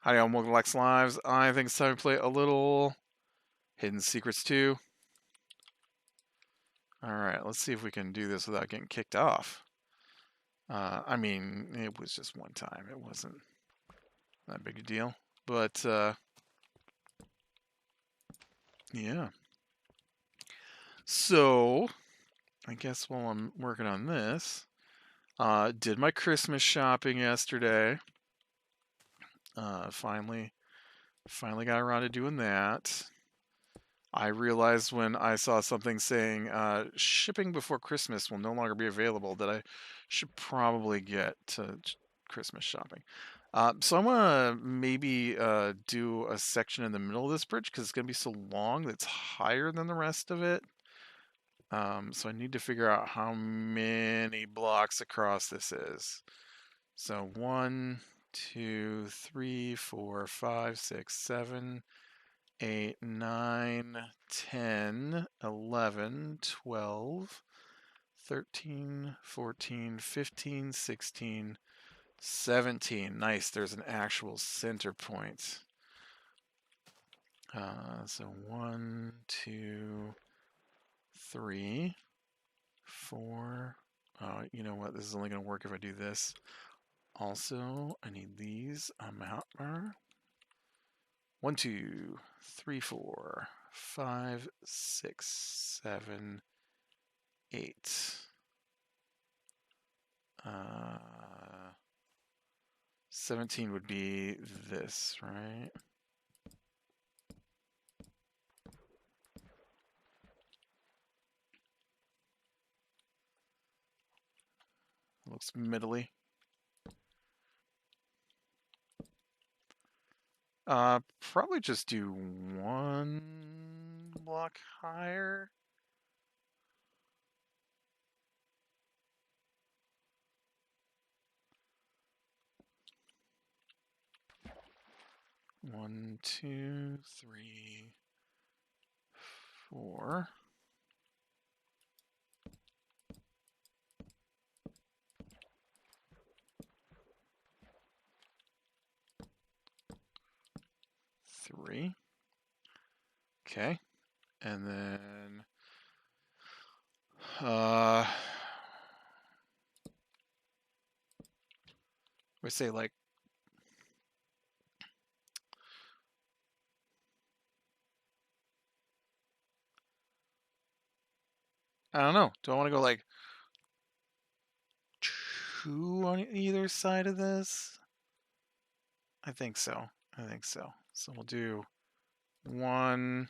Howdy, I'm welcome to Lex Lives. I think it's time to play a little Hidden Secrets 2. Alright, let's see if we can do this without getting kicked off. I mean, it was just one time. It wasn't that big a deal. But, yeah. So, I guess while I'm working on this, did my Christmas shopping yesterday. Finally got around to doing that. I realized when I saw something saying shipping before Christmas will no longer be available that I should probably get to Christmas shopping. So I'm going to maybe do a section in the middle of this bridge because it's going to be so long that's higher than the rest of it. So I need to figure out how many blocks across this is. So 1, 2, 3, 4, 5, 6, 7, 8, 9, 10, 11, 12, 13, 14, 15, 16, 17. Nice, there's an actual center point. So 1, 2, 3, 4. Oh, you know what? This is only going to work if I do this. Also, I need these amount. 1, 2, 3, 4, 5, 6, 7, 8. 17 would be this, right? Looks middly. Probably just do one block higher. One, two, three, 4. Three. Okay. And then we say like I don't know. Do I want to go like 2 on either side of this? I think so. So we'll do 1,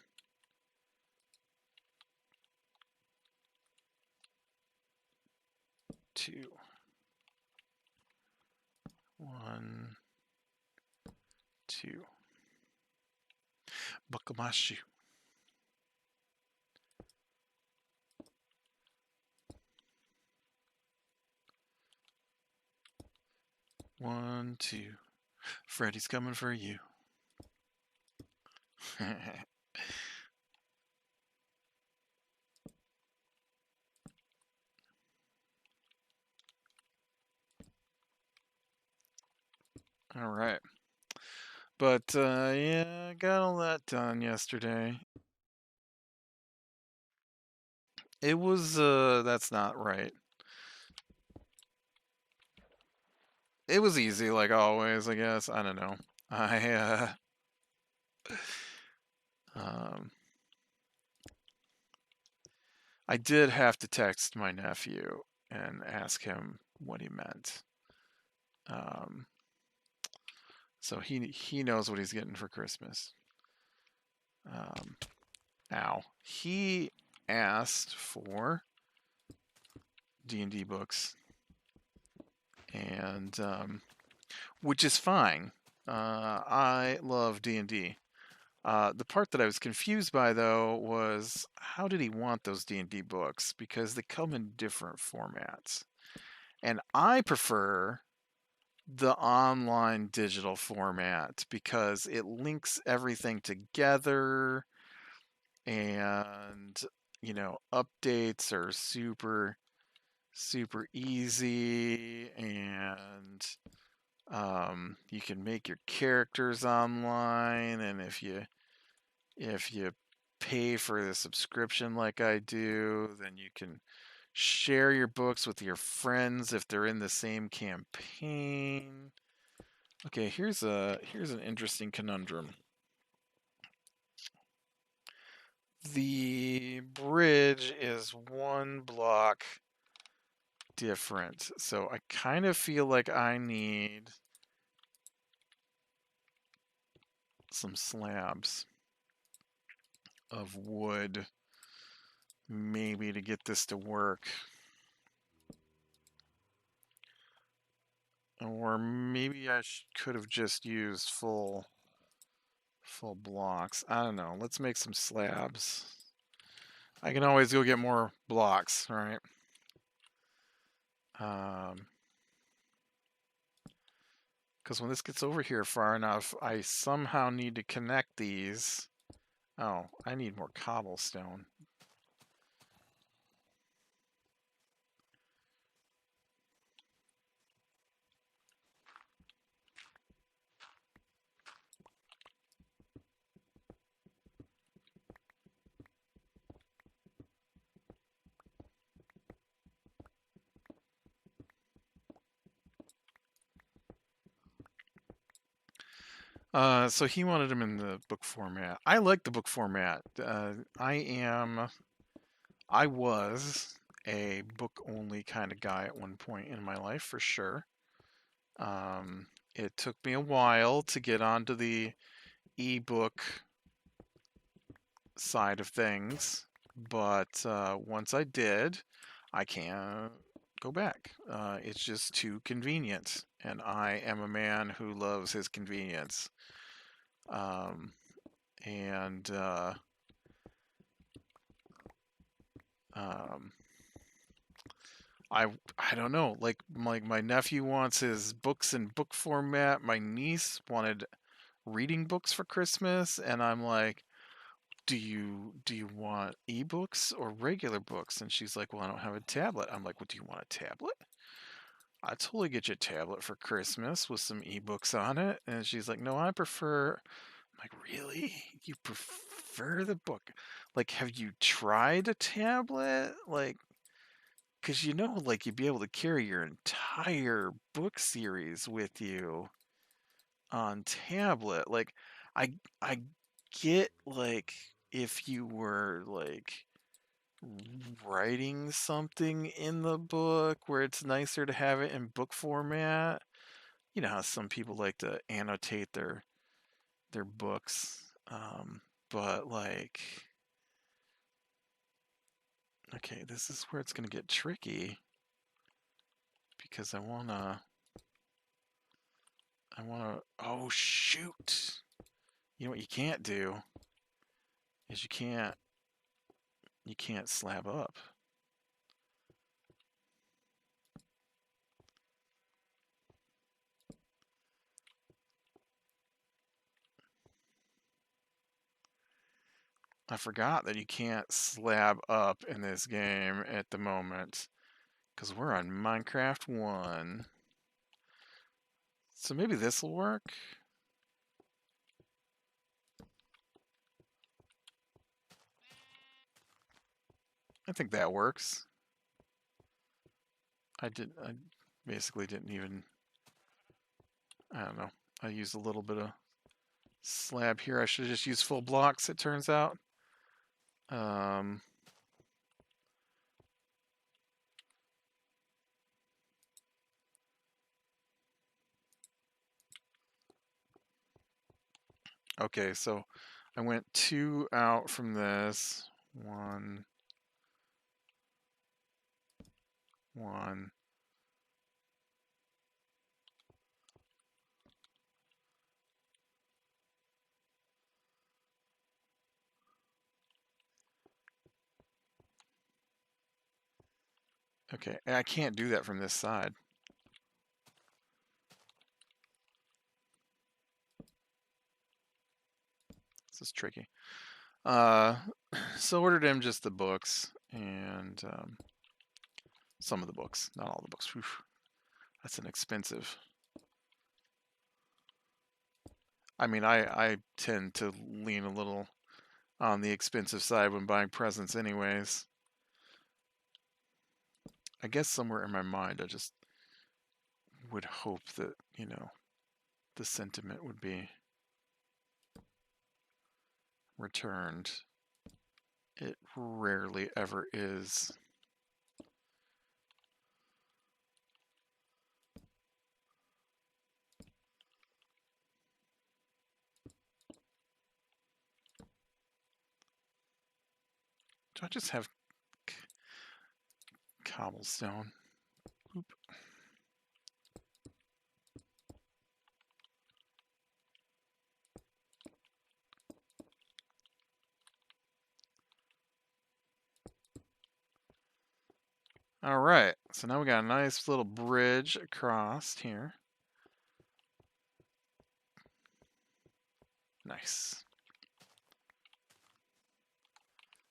2. 1, 2. Buckle my shoe. One, 2. Freddy's coming for you. All right. But yeah, I got all that done yesterday. It was that's not right. It was easy like always, I guess. I don't know. Um I did have to text my nephew and ask him what he meant. So he knows what he's getting for Christmas. Ow. He asked for D&D books, and which is fine. I love D&D. The part that I was confused by, though, was how did he want those D&D books? Because they come in different formats. And I prefer the online digital format because it links everything together and, updates are super easy and You can make your characters online, and if you pay for the subscription like I do, then you can share your books with your friends if they're in the same campaign. Okay, here's an interesting conundrum. The bridge is 1 block different, so I kind of feel like I need some slabs of wood maybe to get this to work. Or maybe I could have just used full blocks. I don't know. Let's make some slabs. I can always go get more blocks, right? Because when this gets over here far enough, I somehow need to connect these. Oh, I need more cobblestone. So he wanted them in the book format. I like the book format. I was a book only kind of guy at one point in my life for sure. It took me a while to get onto the ebook side of things, but once I did, I can't go back. It's just too convenient, and I am a man who loves his convenience. Um, and um, I I don't know. Like my nephew wants his books in book format. My niece wanted reading books for Christmas, and I'm like, do you want ebooks or regular books? And she's like, well, I don't have a tablet. I'm like, well, do you want a tablet? I totally get you a tablet for Christmas with some ebooks on it. And she's like, no, I prefer. I'm like, really? You prefer the book? Like, have you tried a tablet? Like, because like you'd be able to carry your entire book series with you on tablet. Like, I get like if you were like writing something in the book where it's nicer to have it in book format. You know how some people like to annotate their books. But like, okay, this is where it's gonna get tricky because I wanna. Oh shoot! You know what you can't do is you can't slab up. I forgot that you can't slab up in this game at the moment because we're on Minecraft 1. So maybe this will work. I think that works. I basically didn't even, I don't know. I used a little bit of slab here. I should have just used full blocks, it turns out. Okay, so I went 2 out from this. 1, 1. Okay, I can't do that from this side. This is tricky. So ordered him just the books and some of the books, not all the books. Whew, that's an expensive I mean, I tend to lean a little on the expensive side when buying presents anyways. I guess somewhere in my mind I just would hope that, the sentiment would be returned. It rarely ever is. Do I just have cobblestone? Oop. All right, so now we got a nice little bridge across here. Nice.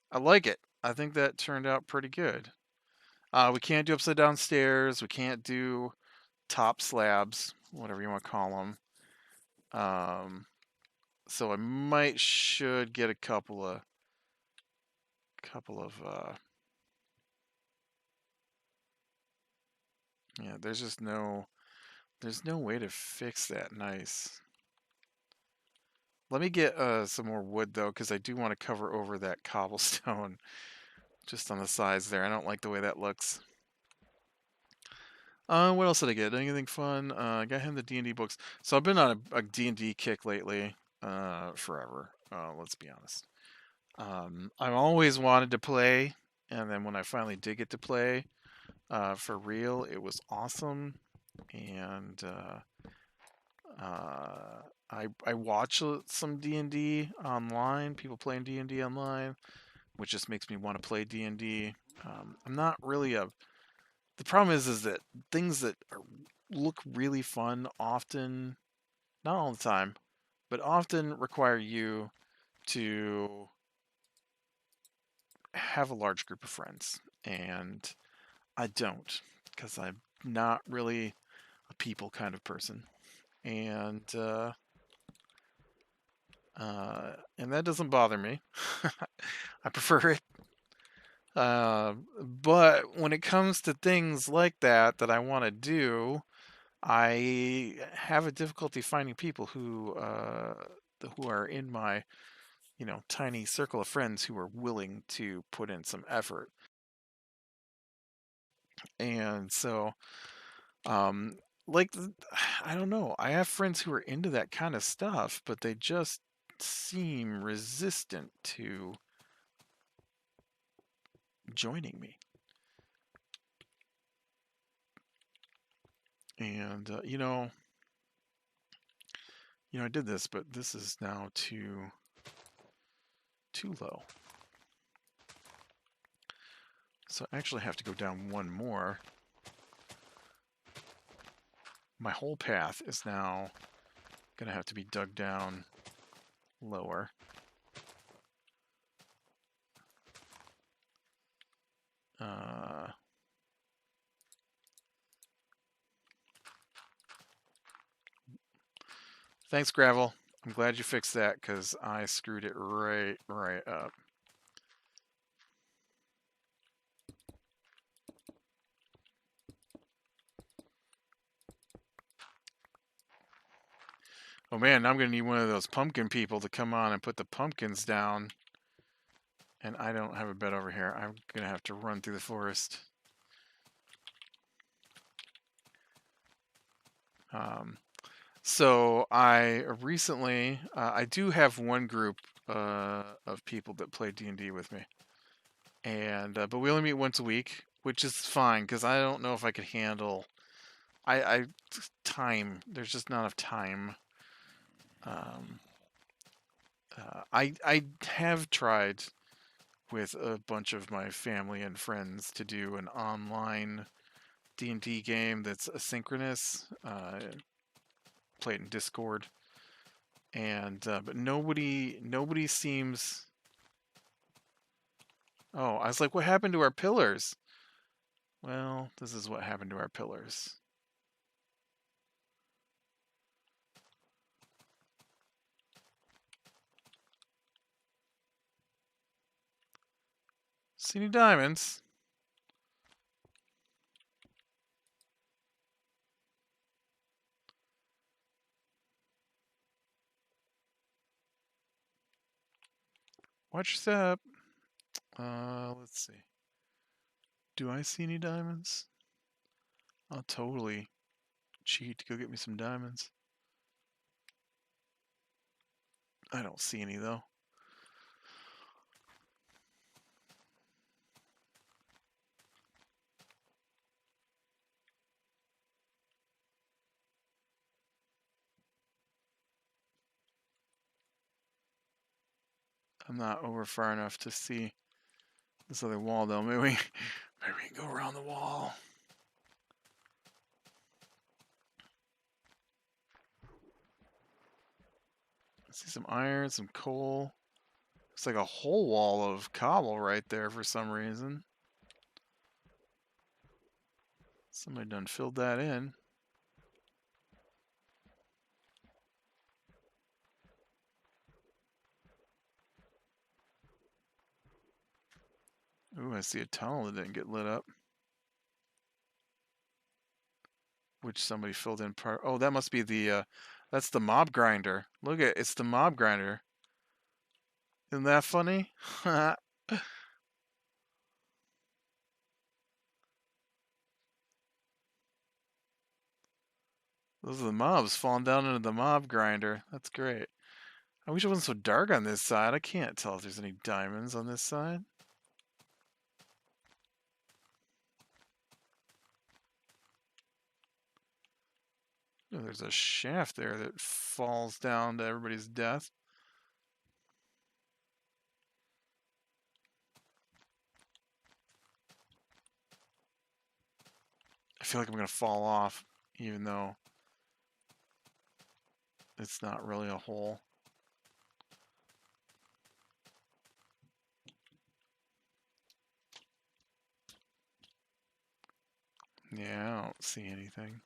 I like it. I think that turned out pretty good. We can't do upside down stairs. We can't do top slabs, whatever you want to call them. So I should get a couple of yeah, there's no way to fix that. Nice. Let me get some more wood though, because I do want to cover over that cobblestone just on the sides there. I don't like the way that looks. What else did I get? Anything fun? I got him the D&D books. So I've been on a D&D kick lately, forever. Let's be honest. I've always wanted to play, and then when I finally did get to play, for real, it was awesome. And I watch some D&D online, people playing D&D online, which just makes me want to play D&D. I'm not really a the problem is that things that look really fun often, not all the time, but often require you to have a large group of friends, and I don't, because I'm not really a people kind of person, and and that doesn't bother me. I prefer it. But when it comes to things like that I want to do, I have a difficulty finding people who are in my tiny circle of friends who are willing to put in some effort. And so, um, like, I don't know. I have friends who are into that kind of stuff, but they just seem resistant to joining me. And I did this, but this is now too low. So I actually have to go down one more. My whole path is now going to have to be dug down lower. Thanks, Gravel. I'm glad you fixed that because I screwed it right up. Oh man, now I'm going to need one of those pumpkin people to come on and put the pumpkins down. And I don't have a bed over here. I'm going to have to run through the forest. So I recently, I do have one group of people that play D&D with me. And but we only meet once a week, which is fine because I don't know if I could handle I time. There's just not enough time. Um, I have tried with a bunch of my family and friends to do an online D&D game that's asynchronous, played in Discord, and but nobody seems. Oh, I was like, what happened to our pillars? Well, this is what happened to our pillars. See any diamonds? Watch your step. Let's see. Do I see any diamonds? I'll totally cheat to go get me some diamonds. I don't see any though. I'm not over far enough to see this other wall though. Maybe we can go around the wall. I see some iron, some coal. It's like a whole wall of cobble right there for some reason. Somebody done filled that in. Ooh, I see a tunnel that didn't get lit up. Which somebody filled in part. Oh, that must be the, that's the mob grinder. Look at, it's the mob grinder. Isn't that funny? Those are the mobs falling down into the mob grinder. That's great. I wish it wasn't so dark on this side. I can't tell if there's any diamonds on this side. Oh, there's a shaft there that falls down to everybody's death. I feel like I'm going to fall off, even though it's not really a hole. Yeah, I don't see anything.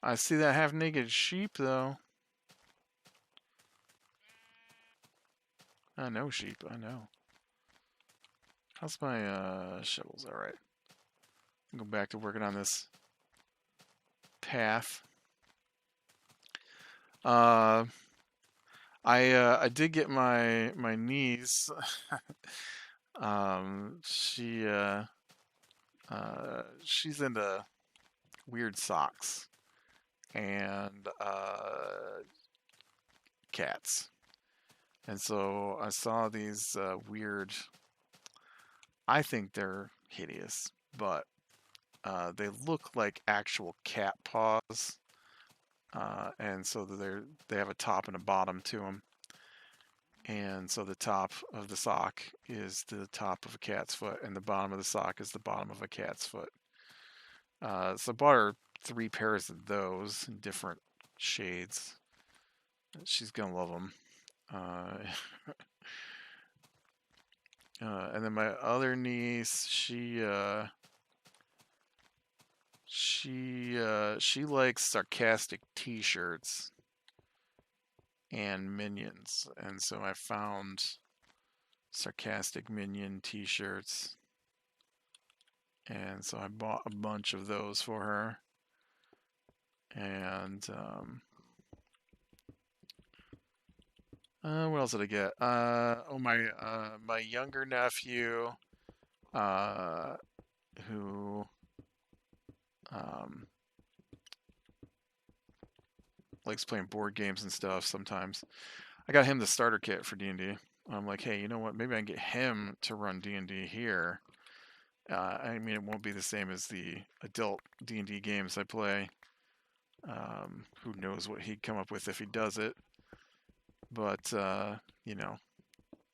I see that half-naked sheep, though. I know sheep, I know. How's my shovels? All right. Go back to working on this path. I did get my niece. She's into weird socks and cats, and so I saw these weird. I think they're hideous, but they look like actual cat paws, and so they have a top and a bottom to them. And so the top of the sock is the top of a cat's foot, and the bottom of the sock is the bottom of a cat's foot. So I bought her 3 pairs of those in different shades. She's gonna love them. And then my other niece, she likes sarcastic T-shirts and minions, and so I found sarcastic minion T-shirts, and so I bought a bunch of those for her. And what else did I get? My younger nephew, who likes playing board games and stuff sometimes. I got him the starter kit for D&D. I'm like, hey, you know what? Maybe I can get him to run D&D here. I mean, it won't be the same as the adult D&D games I play. Who knows what he'd come up with if he does it. But, you know,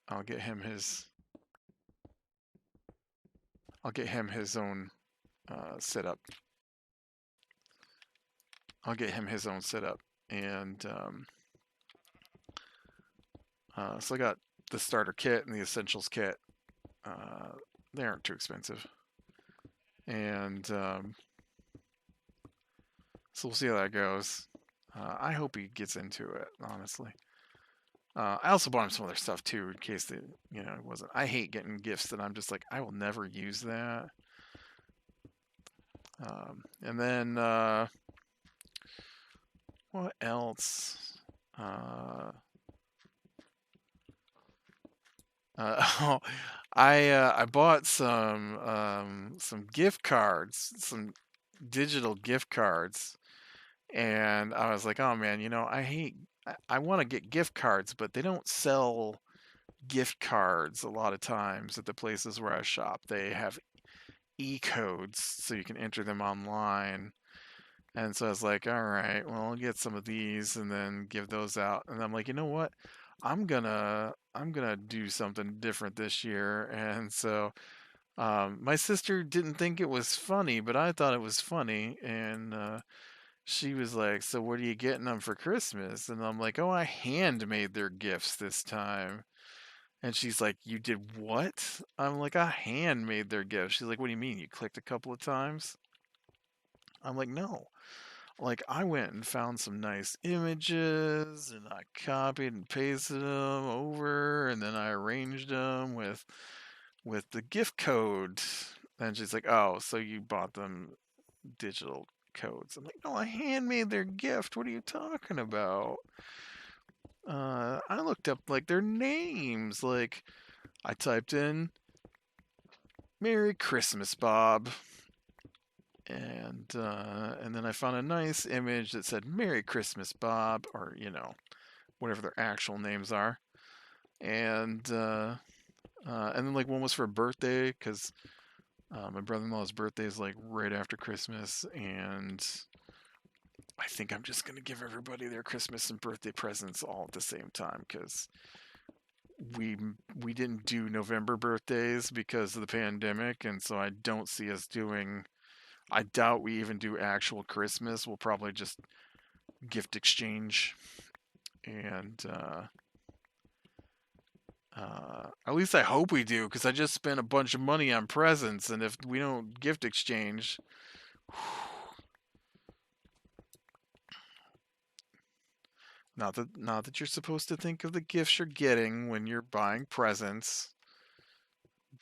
I'll get him his own setup. I'll get him his own setup. And so I got the starter kit and the essentials kit. They aren't too expensive. And so we'll see how that goes. I hope he gets into it, honestly. I also bought him some other stuff too, in case it wasn't. I hate getting gifts that I'm just like, I will never use that. And then what else? Oh, I bought some gift cards, some digital gift cards, and I was like, oh man, I want to get gift cards, but they don't sell gift cards a lot of times at the places where I shop. They have e-codes so you can enter them online. And so I was like, all right, well, I'll get some of these and then give those out. And I'm like, you know what? I'm gonna do something different this year. And so my sister didn't think it was funny, but I thought it was funny. And she was like, "So what are you getting them for Christmas?" And I'm like, "Oh, I handmade their gifts this time." And she's like, "You did what?" I'm like, "I handmade their gifts." She's like, "What do you mean? You clicked a couple of times?" I'm like, "No. Like, I went and found some nice images and I copied and pasted them over and then I arranged them with the gift code." And she's like, "Oh, so you bought them digital codes?" I'm like, "No, I handmade their gift. What are you talking about?" I looked up like their names. Like, I typed in "Merry Christmas, Bob," and then I found a nice image that said "Merry Christmas, Bob," or whatever their actual names are, and and then like one was for a birthday because my brother-in-law's birthday is like right after Christmas, and I think I'm just gonna give everybody their Christmas and birthday presents all at the same time because we we didn't do November birthdays because of the pandemic, and so I don't see us doing. I doubt we even do actual Christmas. We'll probably just gift exchange, and at least I hope we do because I just spent a bunch of money on presents, and if we don't gift exchange, not that you're supposed to think of the gifts you're getting when you're buying presents,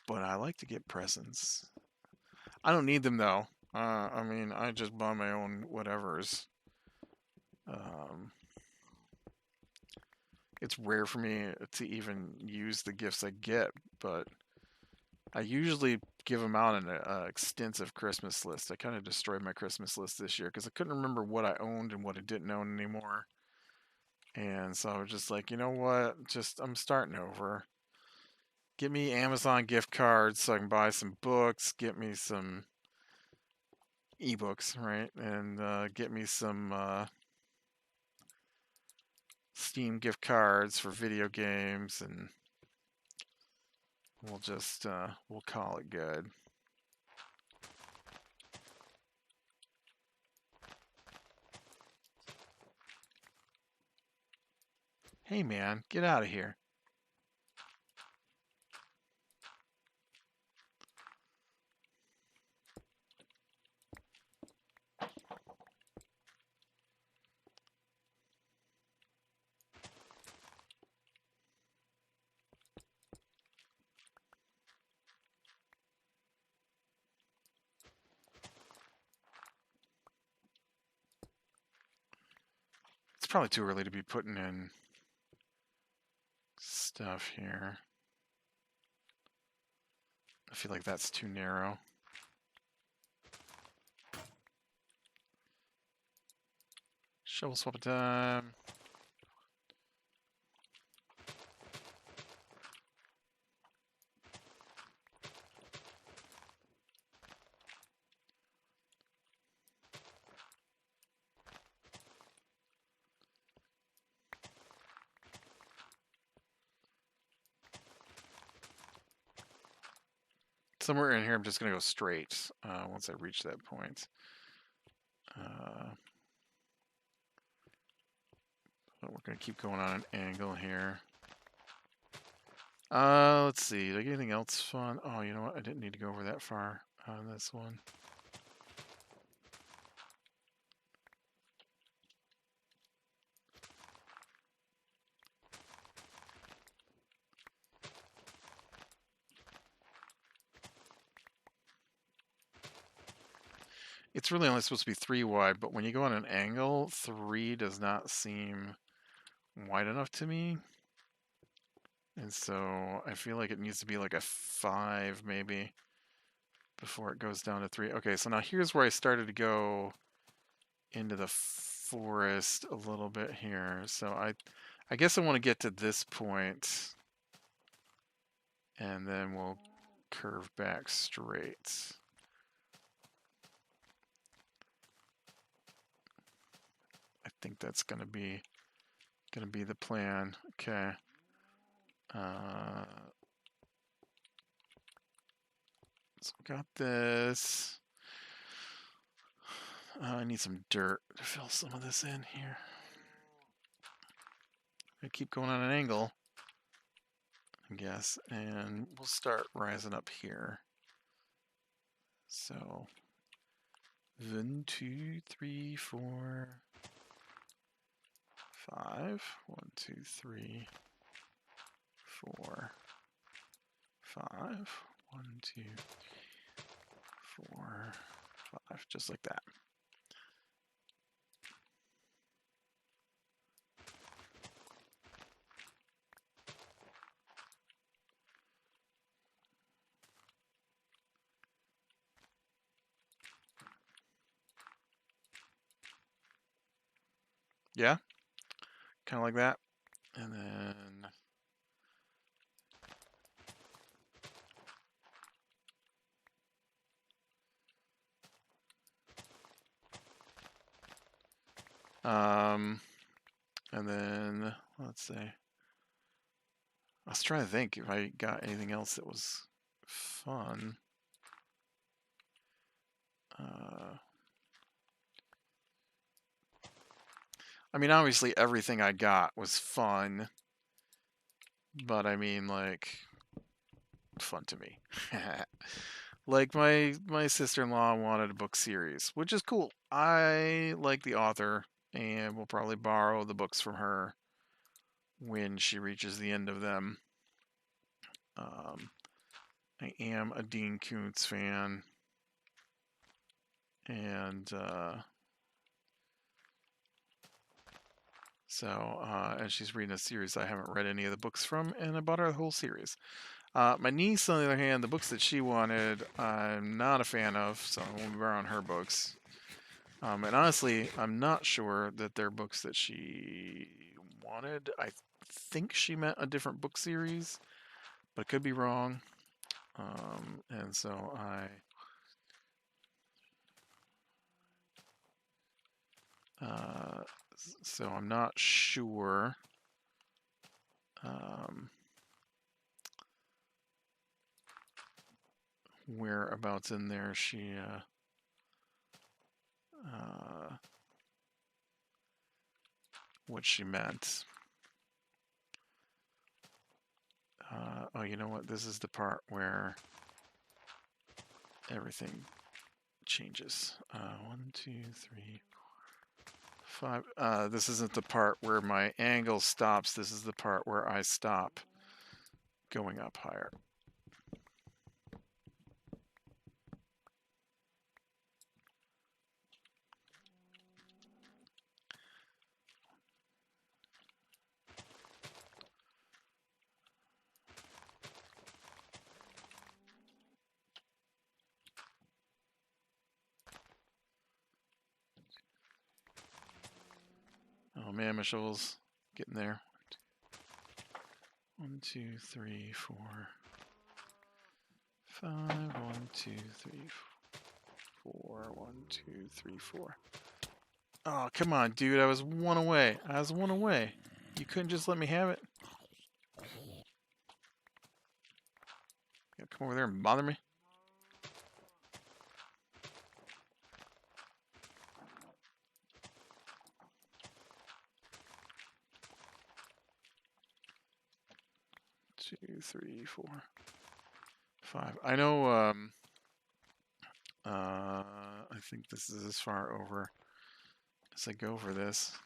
but I like to get presents. I don't need them though. I mean, I just buy my own whatevers. Um, it's rare for me to even use the gifts I get, but I usually give them out in an extensive Christmas list. I kind of destroyed my Christmas list this year because I couldn't remember what I owned and what I didn't own anymore. And so I was just like, you know what? Just I'm starting over. Get me Amazon gift cards so I can buy some books. Get me some ebooks, right? And get me some Steam gift cards for video games, and we'll call it good. Hey man, get out of here. It's probably too early to be putting in stuff here. I feel like that's too narrow. Shovel swap time. Somewhere in here, I'm just going to go straight once I reach that point. But we're going to keep going on an angle here. Let's see. Did I get anything else fun? Oh, you know what? I didn't need to go over that far on this one. It's really only supposed to be 3 wide, but when you go on an angle, 3 does not seem wide enough to me. And so I feel like it needs to be like a 5 maybe before it goes down to 3. Okay, so now here's where I started to go into the forest a little bit here. So I guess I want to get to this point and then we'll curve back straight. I think that's gonna be the plan. Okay. So got this. I need some dirt to fill some of this in here. I keep going on an angle, I guess, and we'll start rising up here. So 1, 2, 3, 4, 5. 1, 2, 3, 4, 5. 1, 2, 4, 5. Just like that. Yeah, kind of like that. And then and then let's see. I was trying to think if I got anything else that was fun. I mean, obviously everything I got was fun, but I mean, like, fun to me. Like my sister-in-law wanted a book series, which is cool. I like the author, and will probably borrow the books from her when she reaches the end of them. I am a Dean Koontz fan, and and she's reading a series I haven't read any of the books from, and I bought her the whole series. My niece, on the other hand, the books that she wanted, I'm not a fan of, so I won't be borrowing her books. And honestly, I'm not sure that they're books that she wanted. I think she meant a different book series, but I could be wrong. And so I'm not sure. Whereabouts in there she what she meant. Oh, you know what? This is the part where everything changes. 1, 2, 3, 4, 5. This isn't the part where my angle stops. This is the part where I stop going up higher. Oh man, my shovel's getting there. 1, 2, 3, 4, 5. 1, 2, 3, 4. 1, 2, 3, 4. Oh, come on, dude. I was one away. You couldn't just let me have it? You come over there and bother me? Two, 3, 4, 5. I know, I think this is as far over as I go for this.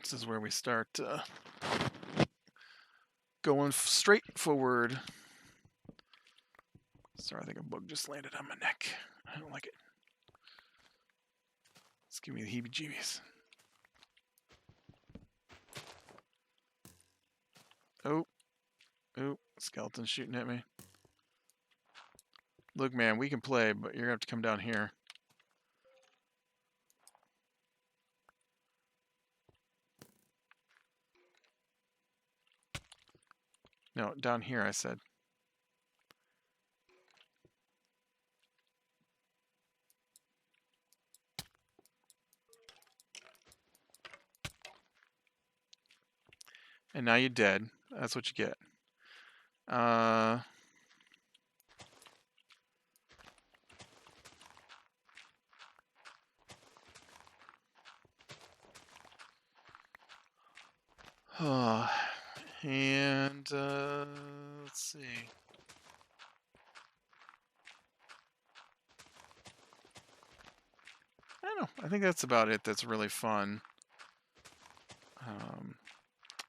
This is where we start going straight forward. Sorry, I think a bug just landed on my neck. I don't like it. It's giving me the heebie-jeebies. Oh, skeleton's shooting at me. Look, man, we can play, but you're gonna have to come down here. No, down here, I said. And now you're dead. That's what you get. And let's see. I don't know. I think that's about it. That's really fun.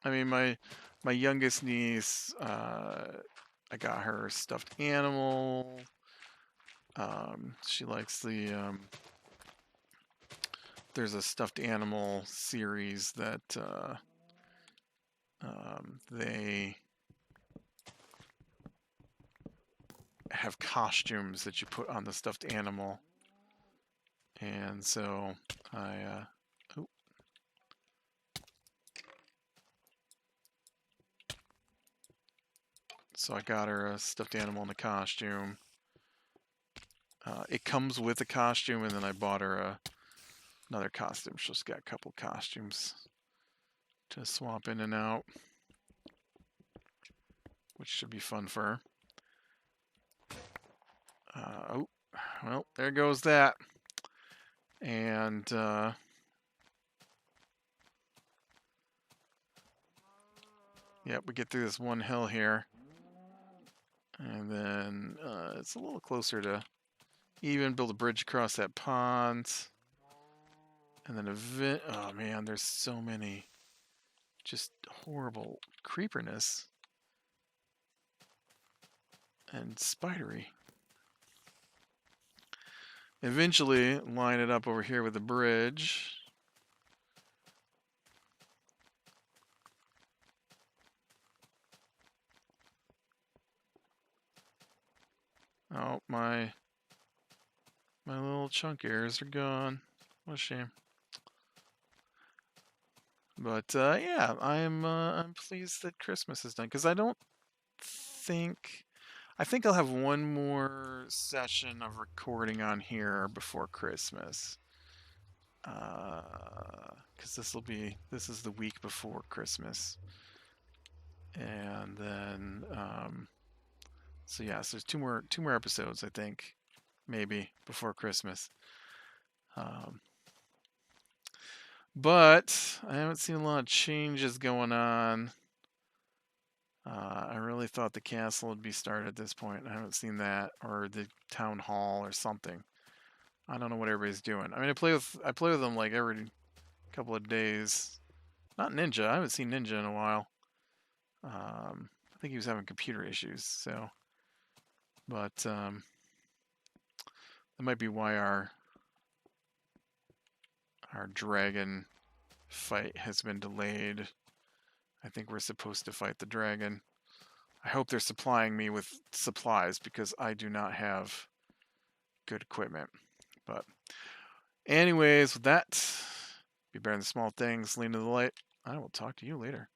I mean, my youngest niece, I got her a stuffed animal. She likes the there's a stuffed animal series that they have costumes that you put on the stuffed animal, and so I got her a stuffed animal in the costume. It comes with a costume, and then I bought her another costume. She's got a couple costumes to swap in and out, which should be fun for her. Oh, well, there goes that. And yep, we get through this one hill here. And then it's a little closer to even build a bridge across that pond. And then oh man, there's so many just horrible creeperness and spidery. Eventually line it up over here with the bridge. Oh, my little chunk ears are gone. What a shame. But yeah, I'm pleased that Christmas is done, because I think I'll have one more session of recording on here before Christmas. Because this is the week before Christmas. And then so yeah, so there's two more episodes, I think, maybe before Christmas. But I haven't seen a lot of changes going on. I really thought the castle would be started at this point. I haven't seen that, or the town hall or something. I don't know what everybody's doing. I mean, I play with them like every couple of days. Not Ninja. I haven't seen Ninja in a while. I think he was having computer issues. So, but that might be why our dragon fight has been delayed. I think we're supposed to fight the dragon. I hope they're supplying me with supplies, because I do not have good equipment. But anyways, with that, be better than small things, lean to the light. I will talk to you later.